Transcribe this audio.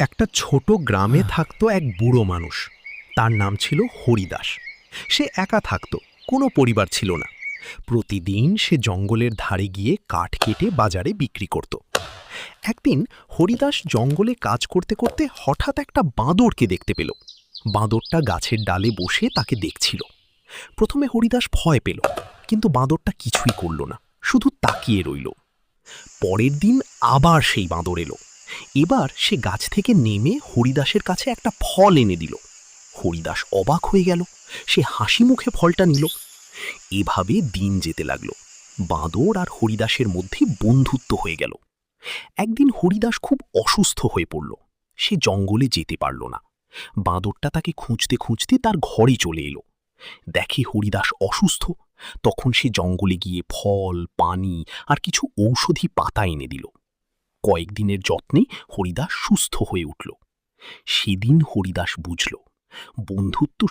একটা ছোট গ্রামে থাকতো এক বুড়ো মানুষ। তার নাম ছিল হরিদাস। সে একা থাকতো, কোনো পরিবার ছিল না। প্রতিদিন সে জঙ্গলের ধারে গিয়ে কাঠ কেটে বাজারে বিক্রি করত। একদিন হরিদাস জঙ্গলে কাজ করতে করতে হঠাৎ একটা বাঁদরকে দেখতে পেল। বাঁদরটা গাছের ডালে বসে তাকে দেখছিল। প্রথমে হরিদাস ভয় পেল, কিন্তু বাঁদরটা কিছুই করল না, শুধু তাকিয়ে রইল। পরের দিন আবার সেই বাঁদর এলো। এবার সে গাছ থেকে নেমে হরিদাসের কাছে একটা ফল এনে দিল। হরিদাস অবাক হয়ে গেল। সে হাসি মুখে ফলটা নিল। এভাবে দিন যেতে লাগলো। বাঁদর আর হরিদাসের মধ্যে বন্ধুত্ব হয়ে গেল। একদিন হরিদাস খুব অসুস্থ হয়ে পড়ল। সে জঙ্গলে যেতে পারল না। বাঁদরটা তাকে খুঁজতে খুঁজতে তার ঘরে চলে এলো। দেখে হরিদাস অসুস্থ। তখন সে জঙ্গলে গিয়ে ফল, পানি আর কিছু ঔষধি পাতা এনে দিল। কয়েকদিনের যত্নে হরিদাস সুস্থ হয়ে উঠল। সেদিন হরিদাস বুঝল, বন্ধুত্ব